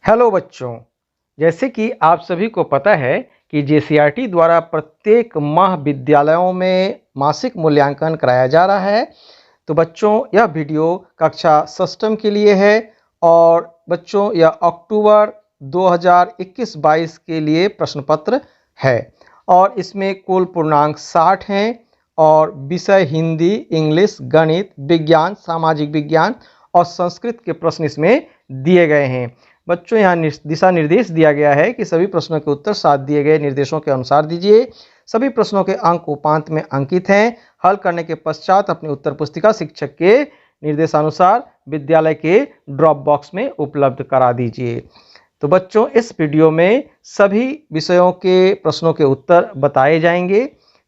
Hello बच्चों, जैसे कि आप सभी को पता है कि जेसीईआरटी द्वारा प्रत्येक माह विद्यालयों में मासिक मूल्यांकन कराया जा रहा है। तो बच्चों, यह वीडियो कक्षा षष्ठम के लिए है और बच्चों यह अक्टूबर 2021-22 के लिए प्रश्न पत्र है और इसमें कुल पूर्णांक 60 हैं और विषय हिंदी, इंग्लिश, गणित, विज्ञान, सामाजिक विज्ञान और संस्कृत के प्रश्न इसमें दिए गए हैं। बच्चों, यहाँ दिशा निर्देश दिया गया है कि सभी प्रश्नों के उत्तर साथ दिए गए निर्देशों के अनुसार दीजिए। सभी प्रश्नों के अंक उपांत में अंकित हैं। हल करने के पश्चात अपनी उत्तर पुस्तिका शिक्षक के निर्देशानुसार विद्यालय के ड्रॉप बॉक्स में उपलब्ध करा दीजिए। तो बच्चों, इस वीडियो में सभी विषयों के प्रश्नों के उत्तर बताए जाएंगे,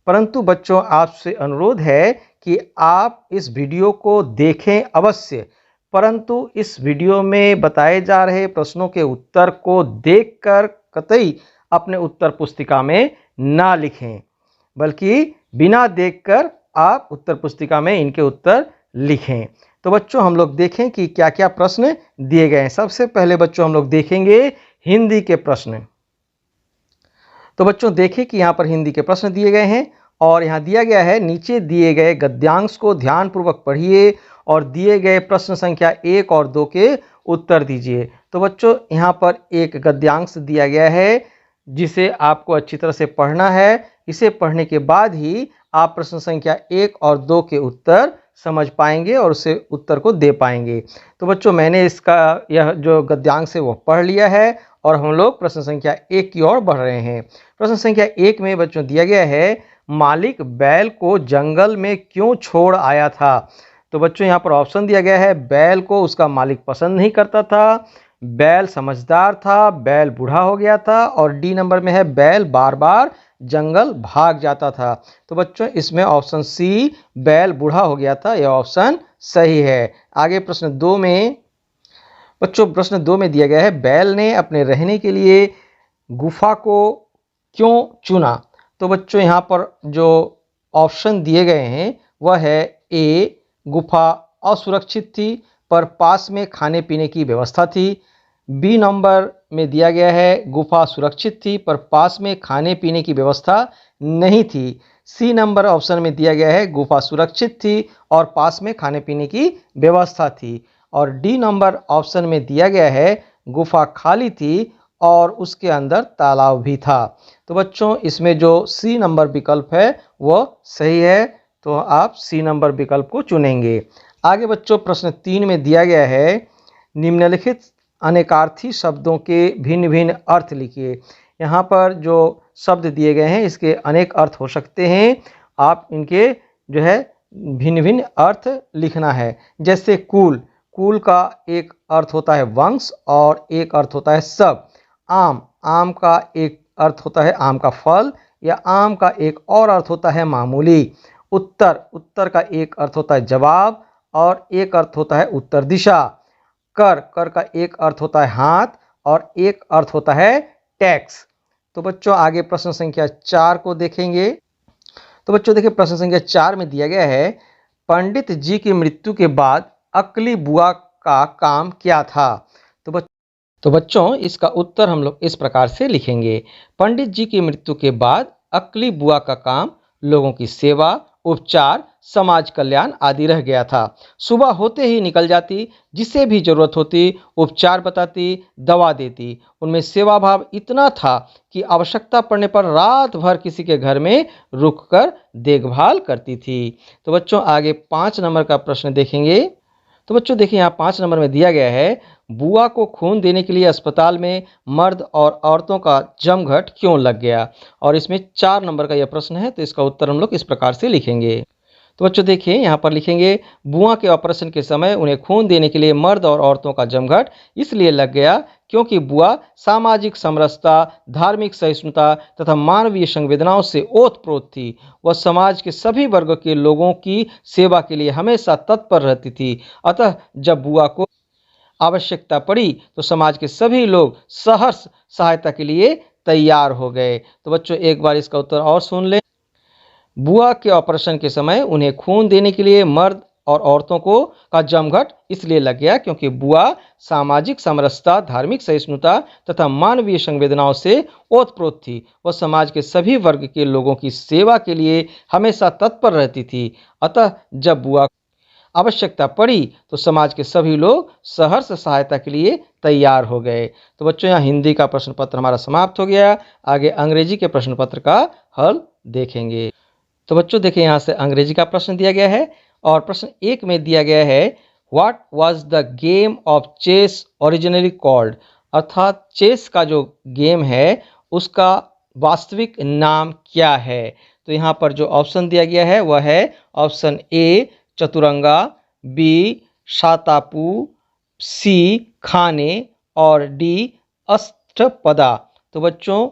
परंतु बच्चों आपसे अनुरोध है कि आप इस वीडियो को देखें अवश्य, परंतु इस वीडियो में बताए जा रहे प्रश्नों के उत्तर को देखकर कतई अपने उत्तर पुस्तिका में ना लिखें, बल्कि बिना देखकर आप उत्तर पुस्तिका में इनके उत्तर लिखें। तो बच्चों, हम लोग देखें कि क्या क्या प्रश्न दिए गए हैं। सबसे पहले बच्चों हम लोग देखेंगे हिंदी के प्रश्न। तो बच्चों देखें कि यहाँ पर हिंदी के प्रश्न दिए गए हैं और यहाँ दिया गया है, नीचे दिए गए गद्यांश को ध्यानपूर्वक पढ़िए और दिए गए प्रश्न संख्या 1 और 2 के उत्तर दीजिए। तो बच्चों, यहाँ पर एक गद्यांश दिया गया है जिसे आपको अच्छी तरह से पढ़ना है। इसे पढ़ने के बाद ही आप प्रश्न संख्या 1 और 2 के उत्तर समझ पाएंगे और उसे उत्तर को दे पाएंगे। तो बच्चों, मैंने इसका यह जो गद्यांश है वो पढ़ लिया है और हम लोग प्रश्न संख्या 1 की ओर बढ़ रहे हैं। प्रश्न संख्या 1 में बच्चों दिया गया है, मालिक बैल को जंगल में क्यों छोड़ आया था। तो बच्चों, यहाँ पर ऑप्शन दिया गया है, बैल को उसका मालिक पसंद नहीं करता था, बैल समझदार था, बैल बूढ़ा हो गया था, और डी नंबर में है बैल बार बार जंगल भाग जाता था। तो बच्चों, इसमें ऑप्शन सी बैल बूढ़ा हो गया था, यह ऑप्शन सही है। आगे प्रश्न 2 में बच्चों, प्रश्न 2 में दिया गया है, बैल ने अपने रहने के लिए गुफा को क्यों चुना। तो बच्चों, यहाँ पर जो ऑप्शन दिए गए हैं वह है, ए गुफा असुरक्षित थी पर पास में खाने पीने की व्यवस्था थी। बी नंबर में दिया गया है, गुफा सुरक्षित थी पर पास में खाने पीने की व्यवस्था नहीं थी। सी नंबर ऑप्शन में दिया गया है, गुफा सुरक्षित थी और पास में खाने पीने की व्यवस्था थी। और डी नंबर ऑप्शन में दिया गया है, गुफा खाली थी और उसके अंदर तालाब भी था। तो बच्चों, इसमें जो सी नंबर विकल्प है वह सही है, तो आप सी नंबर विकल्प को चुनेंगे। आगे बच्चों, प्रश्न 3 में दिया गया है, निम्नलिखित अनेकार्थी शब्दों के भिन्न भिन्न अर्थ लिखिए। यहाँ पर जो शब्द दिए गए हैं इसके अनेक अर्थ हो सकते हैं, आप इनके जो है भिन्न भिन्न अर्थ लिखना है। जैसे कुल, कुल का एक अर्थ होता है वंश और एक अर्थ होता है सब। आम, आम का एक अर्थ होता है आम का फल या आम का एक और अर्थ होता है मामूली। उत्तर, उत्तर का एक अर्थ होता है जवाब और एक अर्थ होता है उत्तर दिशा। कर, कर का एक अर्थ होता है हाथ और एक अर्थ होता है टैक्स। तो बच्चों, आगे प्रश्न संख्या 4 को देखेंगे। तो बच्चों देखिए, प्रश्न संख्या 4 में दिया गया है, पंडित जी की मृत्यु के बाद अकली बुआ का काम क्या था। तो बच्चों, इसका उत्तर हम लोग इस प्रकार से लिखेंगे, पंडित जी की मृत्यु के बाद अकली बुआ का काम लोगों की सेवा, उपचार, समाज कल्याण आदि रह गया था। सुबह होते ही निकल जाती, जिसे भी जरूरत होती उपचार बताती, दवा देती। उनमें सेवा भाव इतना था कि आवश्यकता पड़ने पर रात भर किसी के घर में रुककर देखभाल करती थी। तो बच्चों, आगे 5 नंबर का प्रश्न देखेंगे। तो बच्चों देखिए, यहाँ 5 नंबर में दिया गया है, बुआ को खून देने के लिए अस्पताल में मर्द और औरतों का जमघट क्यों लग गया। और इसमें 4 नंबर का यह प्रश्न है, तो इसका उत्तर हम लोग इस प्रकार से लिखेंगे। तो बच्चों देखिए, यहाँ पर लिखेंगे, बुआ के ऑपरेशन के समय उन्हें खून देने के लिए मर्द और औरतों का जमघट इसलिए लग गया क्योंकि बुआ सामाजिक समरसता, धार्मिक सहिष्णुता तथा मानवीय संवेदनाओं से ओतप्रोत थी। वह समाज के सभी वर्गों के लोगों की सेवा के लिए हमेशा तत्पर रहती थी। अतः जब बुआ को आवश्यकता पड़ी तो समाज के सभी लोग सहर्ष सहायता के लिए तैयार हो गए। तो बच्चों, एक बार इसका उत्तर और सुन लें। बुआ के ऑपरेशन के समय उन्हें खून देने के लिए मर्द और औरतों को का जमघट इसलिए लग गया क्योंकि बुआ सामाजिक समरसता, धार्मिक सहिष्णुता तथा मानवीय संवेदनाओं से ओतप्रोत थी। वह समाज के सभी वर्ग के लोगों की सेवा के लिए हमेशा तत्पर रहती थी। अतः जब बुआ आवश्यकता पड़ी तो समाज के सभी लोग सहर्ष सहायता के लिए तैयार हो गए। तो बच्चों, यहाँ हिंदी का प्रश्न पत्र हमारा समाप्त हो गया। आगे अंग्रेजी के प्रश्न पत्र का हल देखेंगे। तो बच्चों देखिए, यहाँ से अंग्रेजी का प्रश्न दिया गया है और प्रश्न 1 में दिया गया है what was the game of chess originally called, अर्थात चेस का जो गेम है उसका वास्तविक नाम क्या है। तो यहाँ पर जो ऑप्शन दिया गया है वह है ऑप्शन ए चतुरंगा, बी शातापू, सी खाने और डी अष्टपदा। तो बच्चों,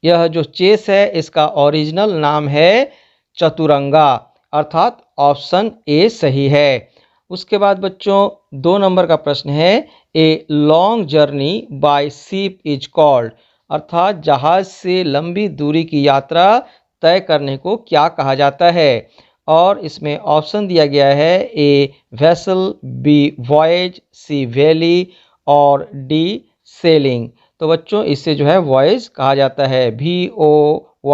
यह जो चेस है इसका ओरिजिनल नाम है चतुरंगा, अर्थात ऑप्शन ए सही है। उसके बाद बच्चों 2 नंबर का प्रश्न है a long journey by ship is called, अर्थात जहाज से लंबी दूरी की यात्रा तय करने को क्या कहा जाता है। और इसमें ऑप्शन दिया गया है A vessel, B voyage, C valley और डी सेलिंग। तो बच्चों इससे जो है वॉयज कहा जाता है, VOYAGE।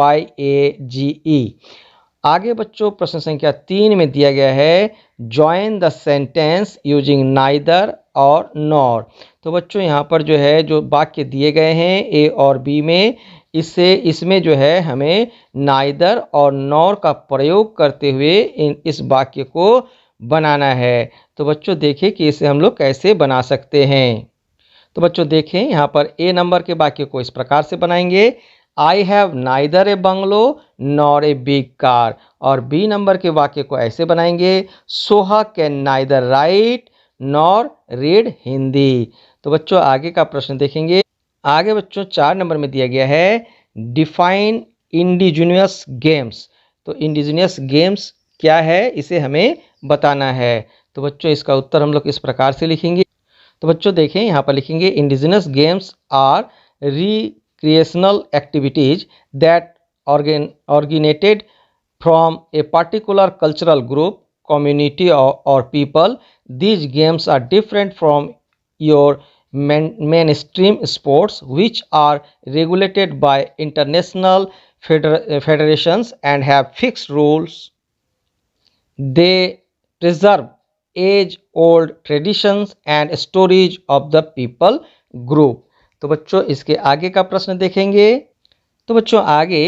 आगे बच्चों प्रश्न संख्या 3 में दिया गया है join the sentence using neither और नॉर। तो बच्चों यहाँ पर जो है जो वाक्य दिए गए हैं ए और बी में, इसमें जो है हमें नाइदर और नॉर का प्रयोग करते हुए इस वाक्य को बनाना है। तो बच्चों देखिए कि इसे हम लोग कैसे बना सकते हैं। तो बच्चों देखें, यहाँ पर ए नंबर के वाक्य को इस प्रकार से बनाएंगे I have neither A bungalow nor a big car. और बी नंबर के वाक्य को ऐसे बनाएंगे Soha can neither right nor read Hindi. तो बच्चों आगे का प्रश्न देखेंगे। आगे बच्चों 4 नंबर में दिया गया है डिफाइन इंडिजिनियस गेम्स। तो इंडिजिनियस गेम्स क्या है इसे हमें बताना है। तो बच्चों इसका उत्तर हम लोग इस प्रकार से लिखेंगे। तो बच्चों देखें, यहाँ पर लिखेंगे indigenous games are recreational activities that originated from a particular cultural group, community or people. These games are different from your mainstream sports which are regulated by international federations and have fixed rules. They preserve age-old traditions and stories of the people group. तो बच्चों इसके आगे का प्रश्न देखेंगे। तो बच्चों आगे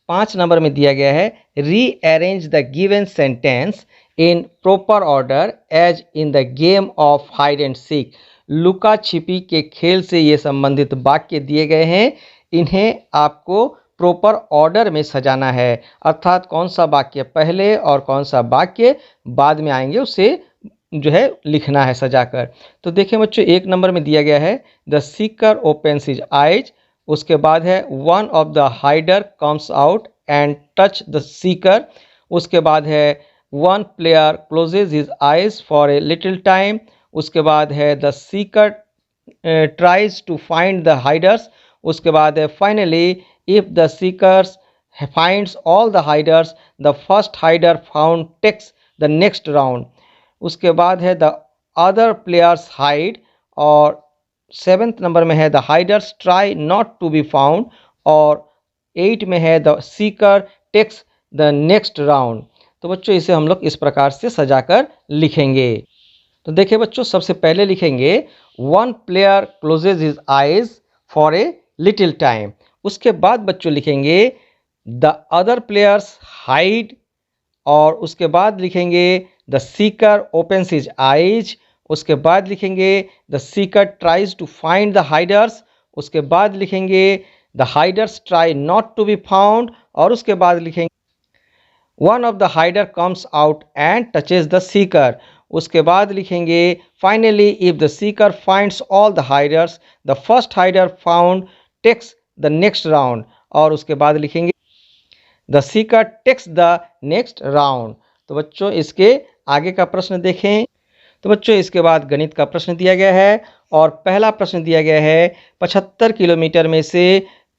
5 नंबर में दिया गया है rearrange the given sentence in proper order as in the game of hide and seek. लुका छिपी के खेल से ये संबंधित वाक्य दिए गए हैं, इन्हें आपको प्रॉपर ऑर्डर में सजाना है, अर्थात कौन सा वाक्य पहले और कौन सा वाक्य बाद में आएंगे उसे जो है लिखना है सजाकर। तो देखें बच्चों 1 नंबर में दिया गया है the seeker opens his eyes, उसके बाद है one of the hider comes out and touch the seeker, उसके बाद है one player closes his eyes for a little time, उसके बाद है the seeker tries to find the hiders, उसके बाद है finally if the seekers finds all the hiders the first hider found takes the next round, उसके बाद है the other players hide, और 7th नंबर में है the hiders try not to be found, और 8 में है the seeker takes the next round. तो बच्चों इसे हम लोग इस प्रकार से सजाकर लिखेंगे। तो देखिए बच्चों सबसे पहले लिखेंगे one player closes his eyes for a little time, उसके बाद बच्चों लिखेंगे द अदर प्लेयर्स हाइड, और उसके बाद लिखेंगे the seeker opens his eyes, उसके बाद लिखेंगे the seeker tries to find the hiders, उसके बाद लिखेंगे the hiders try not to be found, और उसके बाद लिखेंगे one of the hider comes out and touches the seeker, उसके बाद लिखेंगे finally if the seeker finds all the hiders the first hider found takes the next round, और उसके बाद लिखेंगे the seeker takes the next round. तो बच्चों इसके आगे का प्रश्न देखें। तो बच्चों इसके बाद गणित का प्रश्न दिया गया है, और पहला प्रश्न दिया गया है 75 किलोमीटर में से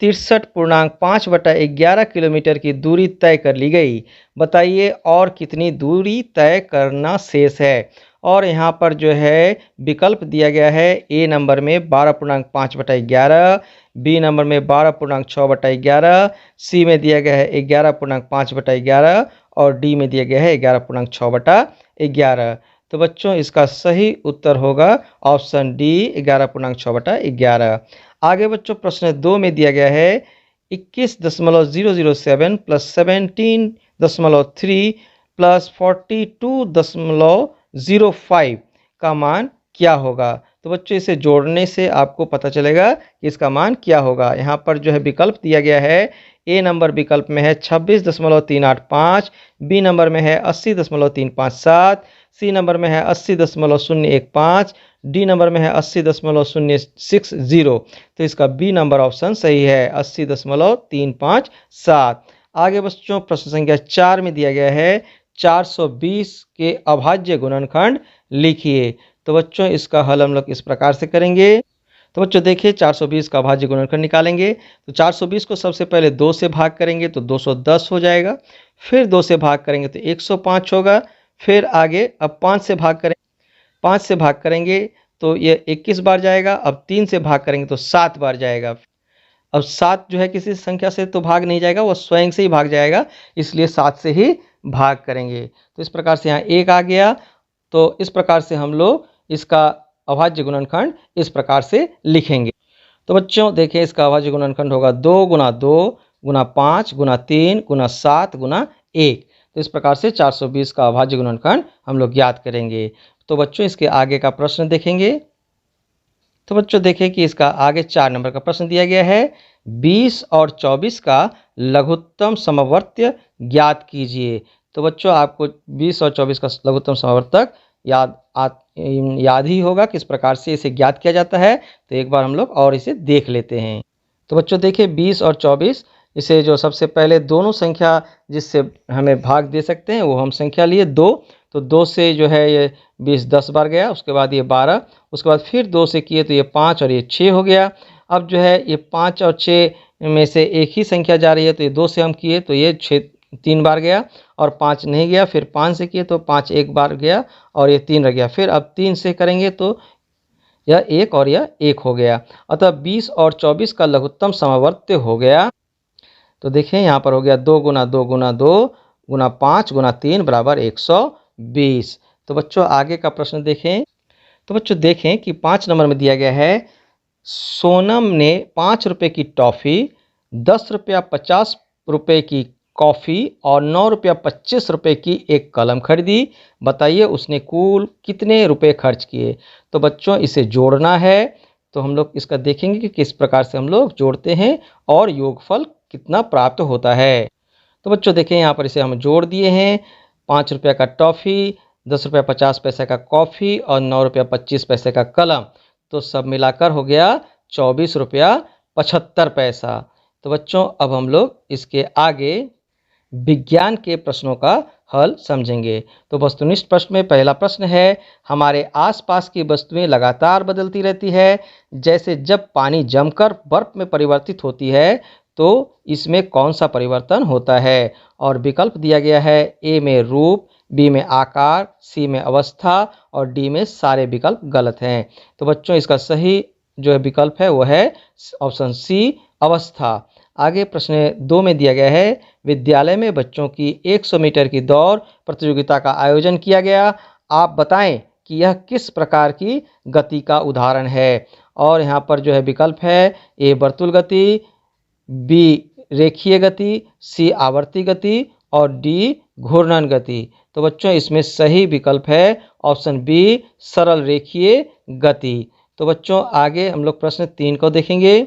63.5/11 किलोमीटर की दूरी तय कर ली गई। बताइए और कितनी दूरी तय करना शेष है। और यहाँ पर जो है विकल्प दिया गया है, ए नंबर में 12.5/11, बी नंबर में 12.6/11, सी में दिया गया है 11.5/11 और डी में दिया गया है 11.6/11। तो बच्चों इसका सही उत्तर होगा ऑप्शन डी 11.6/11। आगे बच्चों प्रश्न 2 में दिया गया है 21.007 + 17.3 + 42.05 का मान क्या होगा। तो बच्चों इसे जोड़ने से आपको पता चलेगा कि इसका मान क्या होगा। यहाँ पर जो है विकल्प दिया गया है, ए नंबर विकल्प में है 26.385, बी नंबर में है 80.357, सी नंबर में है 80.015, डी नंबर में है 80.060। तो इसका बी नंबर ऑप्शन सही है 80.357। आगे बच्चों प्रश्न संख्या 4 में दिया गया है 420 के अभाज्य गुणनखंड लिखिए। तो बच्चों इसका हल हम लोग इस प्रकार से करेंगे। तो बच्चों देखिए 420 का अभाज्य गुणनखंड निकालेंगे। तो 420 को सबसे पहले 2 से भाग करेंगे तो 210 हो जाएगा, फिर 2 से भाग करेंगे तो 105 होगा, फिर आगे अब 5 से भाग करेंगे, 5 से भाग करेंगे तो ये 21 बार जाएगा, अब 3 से भाग करेंगे तो 7 बार जाएगा। अब 7 जो है किसी संख्या से तो भाग नहीं जाएगा, वो स्वयं से ही भाग जाएगा, इसलिए 7 से ही भाग करेंगे। तो इस प्रकार से यहाँ 1 आ गया। तो इस प्रकार से हम लोग इसका अभाज्य गुणनखंड इस प्रकार से लिखेंगे। तो बच्चों देखिए इसका अभाज्य गुणनखंड होगा 2 × 2 × 5 × 3 × 7 × 1। तो इस प्रकार से 420 का अभाज्य गुणनखंड हम लोग याद करेंगे। तो बच्चों इसके आगे का प्रश्न देखेंगे। तो बच्चों देखिए कि इसका आगे 4 नंबर का प्रश्न दिया गया है, 20 और 24 का लघुत्तम समवर्त्य ज्ञात कीजिए। तो बच्चों आपको 20 और 24 का लघुत्तम समवर्तक याद ही होगा किस प्रकार से इसे ज्ञात किया जाता है। तो एक बार हम लोग और इसे देख लेते हैं। तो बच्चों देखिए 20 और 24, इसे जो सबसे पहले दोनों संख्या जिससे हमें भाग दे सकते हैं वो हम संख्या लिए 2। तो 2 से जो है ये 20 10 बार गया, उसके बाद ये 12, उसके बाद फिर 2 से किए तो ये 5 और ये 6 हो गया। अब जो है ये 5 और 6 में से एक ही संख्या जा रही है, तो ये 2 से हम किए तो ये 6 3 बार गया और 5 नहीं गया, फिर 5 से किए तो 5 एक बार गया और ये 3 रह गया। फिर अब 3 से करेंगे तो यह 1 और यह 1 हो गया। अतः 20 और 24 का लघुत्तम समवर्त्य हो गया। तो देखिए यहाँ पर हो गया 2 × 2 × 2 × 5 × 3 = 120। तो बच्चों आगे का प्रश्न देखें। तो बच्चों देखें कि 5 नंबर में दिया गया है, सोनम ने 5 रुपये की टॉफ़ी, 10 रुपया 50 रुपये की कॉफ़ी और 9 रुपया 25 रुपये की एक कलम खरीदी। बताइए उसने कुल कितने रुपए खर्च किए। तो बच्चों इसे जोड़ना है। तो हम लोग इसका देखेंगे कि किस प्रकार से हम लोग जोड़ते हैं और योगफल कितना प्राप्त होता है। तो बच्चों देखें यहाँ पर इसे हम जोड़ दिए हैं। 5 रुपये का टॉफ़ी, 10 रुपया 50 पैसे का कॉफ़ी और 9 रुपया 25 पैसे का कलम, तो सब मिलाकर हो गया 24 रुपया 75 पैसा। तो बच्चों अब हम लोग इसके आगे विज्ञान के प्रश्नों का हल समझेंगे। तो वस्तुनिष्ठ प्रश्न में पहला प्रश्न है, हमारे आसपास की वस्तुएं लगातार बदलती रहती है, जैसे जब पानी जमकर बर्फ में परिवर्तित होती है तो इसमें कौन सा परिवर्तन होता है। और विकल्प दिया गया है, ए में रूप, बी में आकार, सी में अवस्था और डी में सारे विकल्प गलत हैं। तो बच्चों इसका सही जो है विकल्प है वो है ऑप्शन सी, अवस्था। आगे प्रश्न 2 में दिया गया है, विद्यालय में बच्चों की 100 मीटर की दौड़ प्रतियोगिता का आयोजन किया गया। आप बताएं कि यह किस प्रकार की गति का उदाहरण है। और यहाँ पर जो है विकल्प है, ए वर्तुल गति, बी रेखीय गति, सी आवर्ती गति और डी घूर्णन गति। तो बच्चों इसमें सही विकल्प है ऑप्शन बी, सरल रेखीय गति। तो बच्चों आगे हम लोग प्रश्न 3 को देखेंगे।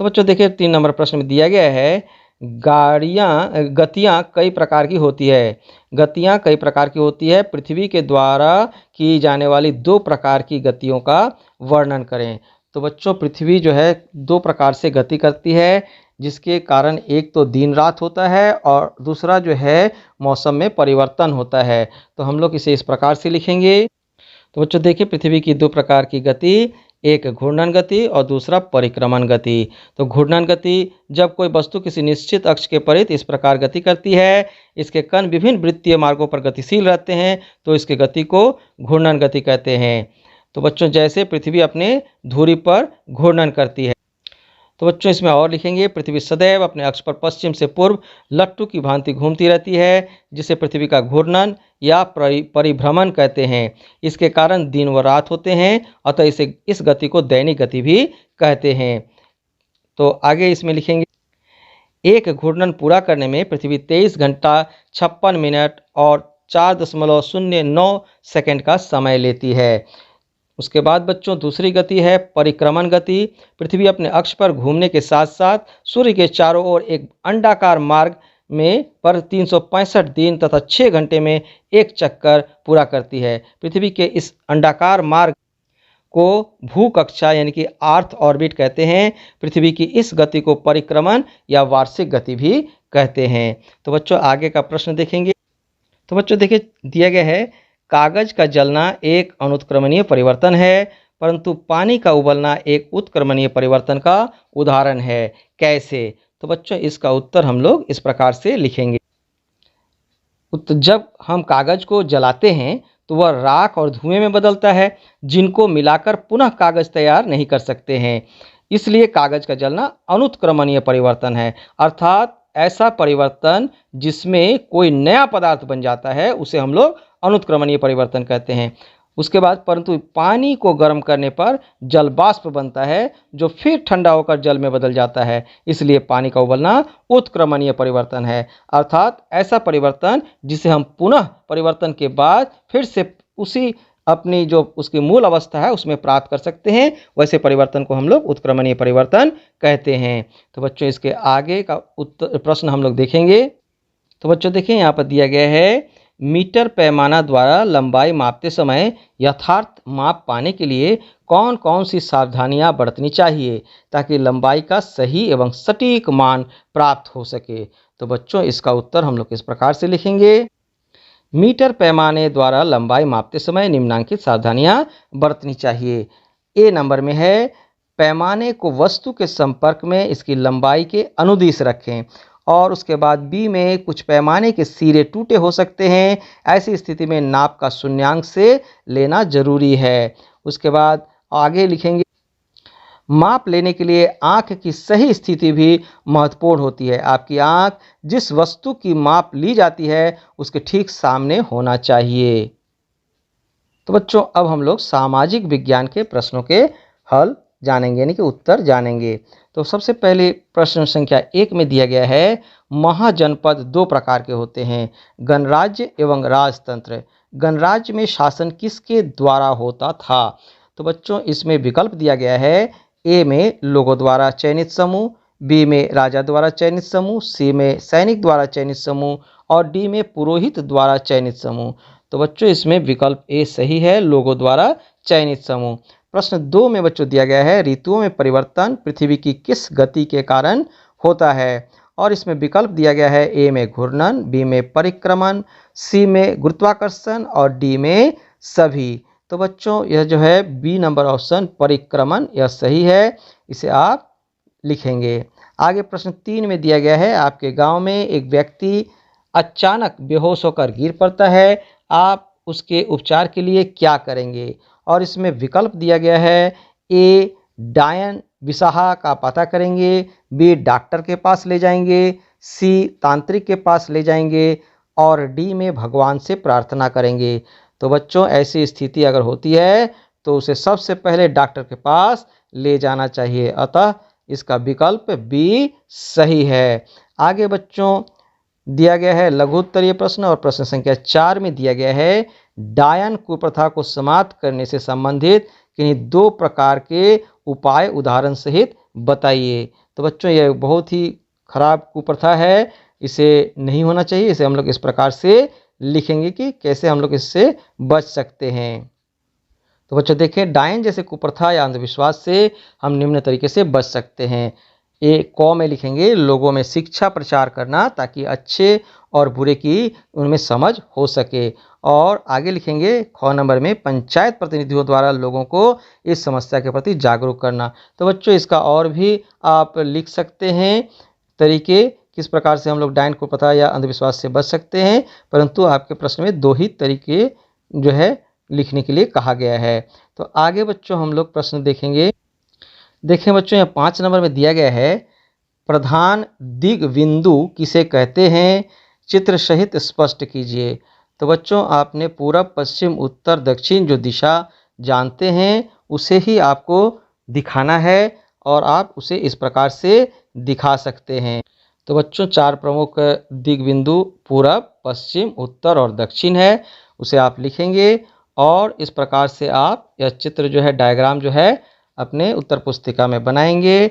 तो बच्चों देखिए 3 नंबर प्रश्न में दिया गया है, गतियाँ कई प्रकार की होती है। गतियाँ कई प्रकार की होती है, पृथ्वी के द्वारा की जाने वाली 2 प्रकार की गतियों का वर्णन करें। तो बच्चों पृथ्वी जो है 2 प्रकार से गति करती है, जिसके कारण एक तो दिन रात होता है और दूसरा जो है मौसम में परिवर्तन होता है। तो हम लोग इसे इस प्रकार से लिखेंगे। तो बच्चों देखिए पृथ्वी की 2 प्रकार की गति, एक घूर्णन गति और दूसरा परिक्रमण गति। तो घूर्णन गति जब कोई वस्तु किसी निश्चित अक्ष के परित इस प्रकार गति करती है, इसके कण विभिन्न वृत्तीय मार्गों पर गतिशील रहते हैं, तो इसके गति को घूर्णन गति कहते हैं। तो बच्चों जैसे पृथ्वी अपने धुरी पर घूर्णन करती है। तो बच्चों इसमें और लिखेंगे, पृथ्वी सदैव अपने अक्ष पर पश्चिम से पूर्व लट्टू की भांति घूमती रहती है, जिसे पृथ्वी का घूर्णन या परिभ्रमण कहते हैं। इसके कारण दिन व रात होते हैं, अतः इस गति को दैनिक गति भी कहते हैं। तो आगे इसमें लिखेंगे, एक घूर्णन पूरा करने में पृथ्वी 23 घंटा 56 मिनट और 4.09 सेकंड का समय लेती है। उसके बाद बच्चों दूसरी गति है परिक्रमण गति। पृथ्वी अपने अक्ष पर घूमने के साथ साथ सूर्य के चारों ओर एक अंडाकार मार्ग में पर 365 दिन तथा 6 घंटे में एक चक्कर पूरा करती है। पृथ्वी के इस अंडाकार मार्ग को भूकक्षा यानी कि अर्थ ऑर्बिट कहते हैं। पृथ्वी की इस गति को परिक्रमण या वार्षिक गति भी कहते हैं। तो बच्चों आगे का प्रश्न देखेंगे। तो बच्चों देखिए दिया गया है, कागज का जलना एक अनुत्क्रमणीय परिवर्तन है, परंतु पानी का उबलना एक उत्क्रमणीय परिवर्तन का उदाहरण है। कैसे? तो बच्चों इसका उत्तर हम लोग इस प्रकार से लिखेंगे। जब हम कागज को जलाते हैं तो वह राख और धुएं में बदलता है, जिनको मिलाकर पुनः कागज तैयार नहीं कर सकते हैं। इसलिए कागज का जलना अनुत्क्रमणीय परिवर्तन है, अर्थात ऐसा परिवर्तन जिसमें कोई नया पदार्थ बन जाता है उसे हम लोग अनुत्क्रमणीय परिवर्तन कहते हैं। उसके बाद परंतु पानी को गर्म करने पर जल वाष्प बनता है, जो फिर ठंडा होकर जल में बदल जाता है। इसलिए पानी का उबलना उत्क्रमणीय परिवर्तन है, अर्थात ऐसा परिवर्तन जिसे हम पुनः परिवर्तन के बाद फिर से उसी अपनी जो उसकी मूल अवस्था है उसमें प्राप्त कर सकते हैं, वैसे परिवर्तन को हम लोग उत्क्रमणीय परिवर्तन कहते हैं। तो बच्चों इसके आगे का उत्तर प्रश्न हम लोग देखेंगे। तो बच्चों देखिए यहाँ पर दिया गया है, मीटर पैमाना द्वारा लंबाई मापते समय यथार्थ माप पाने के लिए कौन कौन सी सावधानियां बरतनी चाहिए ताकि लंबाई का सही एवं सटीक मान प्राप्त हो सके। तो बच्चों इसका उत्तर हम लोग इस प्रकार से लिखेंगे, मीटर पैमाने द्वारा लंबाई मापते समय निम्नलिखित सावधानियां बरतनी चाहिए। ए नंबर में है, पैमाने को वस्तु के संपर्क में इसकी लंबाई के अनुदिश रखें। और उसके बाद बी में, कुछ पैमाने के सिरे टूटे हो सकते हैं, ऐसी स्थिति में नाप का शून्यांक से लेना जरूरी है। उसके बाद आगे लिखेंगे, माप लेने के लिए आँख की सही स्थिति भी महत्वपूर्ण होती है। आपकी आँख जिस वस्तु की माप ली जाती है उसके ठीक सामने होना चाहिए। तो बच्चों अब हम लोग सामाजिक विज्ञान के प्रश्नों के हल जानेंगे, यानी कि उत्तर जानेंगे। तो सबसे पहले प्रश्न संख्या 1 में दिया गया है, महाजनपद 2 प्रकार के होते हैं, गणराज्य एवं राजतंत्र। गणराज्य में शासन किसके द्वारा होता था? तो बच्चों इसमें विकल्प दिया गया है, ए में लोगों द्वारा चयनित समूह, बी में राजा द्वारा चयनित समूह, सी में सैनिक द्वारा चयनित समूह और डी में पुरोहित द्वारा चयनित समूह। तो बच्चों इसमें विकल्प ए सही है, लोगों द्वारा चयनित समूह। प्रश्न 2 में बच्चों दिया गया है, ऋतुओं में परिवर्तन पृथ्वी की किस गति के कारण होता है? और इसमें विकल्प दिया गया है, ए में घूर्णन, बी में परिक्रमण, सी में गुरुत्वाकर्षण और डी में सभी। तो बच्चों यह जो है बी नंबर ऑप्शन परिक्रमण यह सही है, इसे आप लिखेंगे। आगे प्रश्न 3 में दिया गया है, आपके गांव में एक व्यक्ति अचानक बेहोश होकर गिर पड़ता है, आप उसके उपचार के लिए क्या करेंगे? और इसमें विकल्प दिया गया है, ए डायन विसाहा का पता करेंगे, बी डॉक्टर के पास ले जाएंगे, सी तांत्रिक के पास ले जाएंगे और डी में भगवान से प्रार्थना करेंगे। तो बच्चों ऐसी स्थिति अगर होती है तो उसे सबसे पहले डॉक्टर के पास ले जाना चाहिए, अतः इसका विकल्प बी सही है। आगे बच्चों दिया गया है लघु उत्तरीय प्रश्न और प्रश्न संख्या 4 में दिया गया है, डायन कुप्रथा को समाप्त करने से संबंधित किन्हीं 2 प्रकार के उपाय उदाहरण सहित बताइए। तो बच्चों यह बहुत ही खराब कुप्रथा है, इसे नहीं होना चाहिए। इसे हम लोग इस प्रकार से लिखेंगे कि कैसे हम लोग इससे बच सकते हैं। तो बच्चों देखें, डायन जैसे कुप्रथा या अंधविश्वास से हम निम्न तरीके से बच सकते हैं। ए क में लिखेंगे, लोगों में शिक्षा प्रचार करना ताकि अच्छे और बुरे की उनमें समझ हो सके। और आगे लिखेंगे ख नंबर में पंचायत प्रतिनिधियों द्वारा लोगों को इस समस्या के प्रति जागरूक करना। तो बच्चों इसका और भी आप लिख सकते हैं तरीके, किस प्रकार से हम लोग डायन को पता या अंधविश्वास से बच सकते हैं, परंतु आपके प्रश्न में 2 ही तरीके जो है लिखने के लिए कहा गया है। तो आगे बच्चों हम लोग प्रश्न देखेंगे। देखें बच्चों यहाँ 5 नंबर में दिया गया है, प्रधान दिग्बिंदु किसे कहते हैं, चित्र सहित स्पष्ट कीजिए। तो बच्चों आपने पूरब पश्चिम उत्तर दक्षिण जो दिशा जानते हैं उसे ही आपको दिखाना है और आप उसे इस प्रकार से दिखा सकते हैं। तो बच्चों 4 प्रमुख दिग्बिंदु पूरब पश्चिम उत्तर और दक्षिण है, उसे आप लिखेंगे और इस प्रकार से आप यह चित्र जो है डायग्राम जो है अपने उत्तर पुस्तिका में बनाएंगे।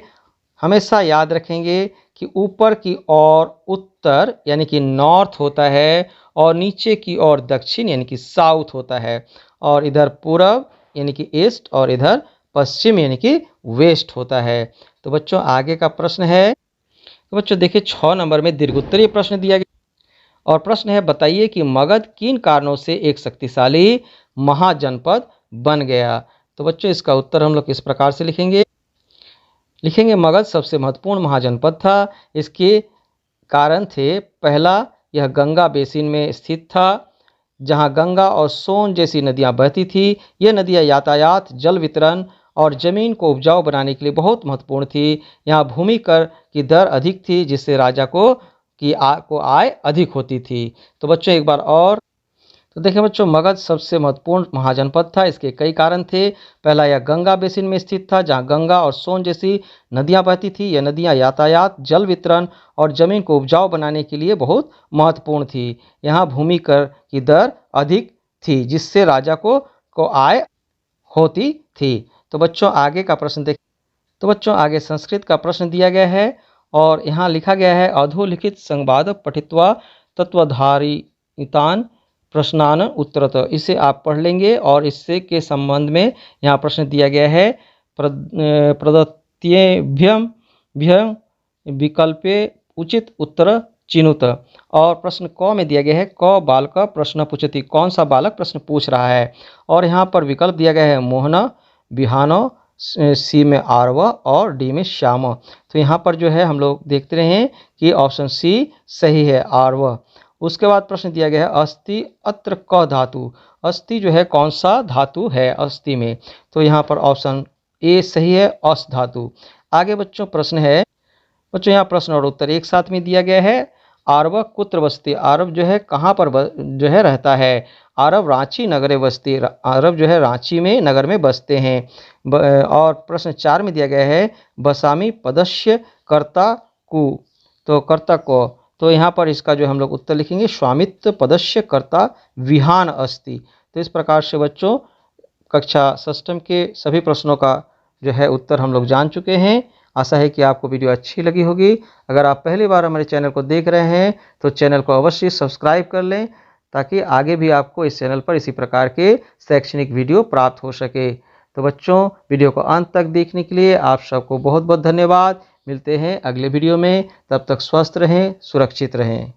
हमेशा याद रखेंगे कि ऊपर की ओर उत्तर यानी कि नॉर्थ होता है और नीचे की ओर दक्षिण यानी कि साउथ होता है, और इधर पूरब यानी कि ईस्ट और इधर पश्चिम यानी कि वेस्ट होता है। तो बच्चों आगे का प्रश्न है, तो बच्चों देखिए 6 नंबर में दीर्घोत्तरीय प्रश्न दिया गया और प्रश्न है बताइए कि मगध किन कारणों से एक शक्तिशाली महाजनपद बन गया। तो बच्चों इसका उत्तर हम लोग इस प्रकार से लिखेंगे मगध सबसे महत्वपूर्ण महाजनपद था। इसके कारण थे, पहला यह गंगा बेसिन में स्थित था जहां गंगा और सोन जैसी नदियां बहती थी। यह नदियां यातायात, जल वितरण और ज़मीन को उपजाऊ बनाने के लिए बहुत महत्वपूर्ण थी। यहाँ भूमि कर की दर अधिक थी जिससे राजा को आय अधिक होती थी। तो बच्चों एक बार और तो देखें बच्चों मगध सबसे महत्वपूर्ण महाजनपद था, इसके कई कारण थे। पहला यह गंगा बेसिन में स्थित था जहां गंगा और सोन जैसी नदियां बहती थी। यह नदियां यातायात, जल वितरण और जमीन को उपजाऊ बनाने के लिए बहुत महत्वपूर्ण थी। यहाँ भूमि कर की दर अधिक थी जिससे राजा को आय होती थी। तो बच्चों आगे का प्रश्न देखें। तो बच्चों आगे संस्कृत का प्रश्न दिया गया है और यहाँ लिखा गया है अधोलिखित संवाद पठित्वा तत्वधारितान प्रश्नान उत्तरत। इसे आप पढ़ लेंगे और इससे के संबंध में यहाँ प्रश्न दिया गया है प्रदत्तेभ्यम विकल्पे उचित उत्तर चिनुत। और प्रश्न क में दिया गया है क बालक प्रश्न पूछति, कौन सा बालक प्रश्न पूछ रहा है। और यहाँ पर विकल्प दिया गया है मोहन, बिहानो, सी में आरव और डी में श्याम। तो यहाँ पर जो है हम लोग देखते रहे हैं कि ऑप्शन सी सही है, आरव। उसके बाद प्रश्न दिया गया है अस्थि अत्र क धातु, अस्थि जो है कौन सा धातु है अस्थि में। तो यहाँ पर ऑप्शन ए सही है, अस धातु। आगे बच्चों प्रश्न है, बच्चों यहाँ प्रश्न और उत्तर एक साथ में दिया गया है। आरव कुत्र बसती, आरव जो है कहाँ पर जो है रहता है। आरव रांची नगरे बसती, आरव जो है रांची में नगर में बसते हैं। और प्रश्न 4 में दिया गया है बसामी पदस्य कर्ता कु, तो कर्ता को। तो यहाँ पर इसका जो हम लोग उत्तर लिखेंगे स्वामित्व पदस्य कर्ता विहान अस्ति। तो इस प्रकार से बच्चों कक्षा 6 के सभी प्रश्नों का जो है उत्तर हम लोग जान चुके हैं। आशा है कि आपको वीडियो अच्छी लगी होगी। अगर आप पहली बार हमारे चैनल को देख रहे हैं तो चैनल को अवश्य सब्सक्राइब कर लें ताकि आगे भी आपको इस चैनल पर इसी प्रकार के शैक्षणिक वीडियो प्राप्त हो सके। तो बच्चों वीडियो को अंत तक देखने के लिए आप सबको बहुत बहुत धन्यवाद। मिलते हैं अगले वीडियो में, तब तक स्वस्थ रहें, सुरक्षित रहें।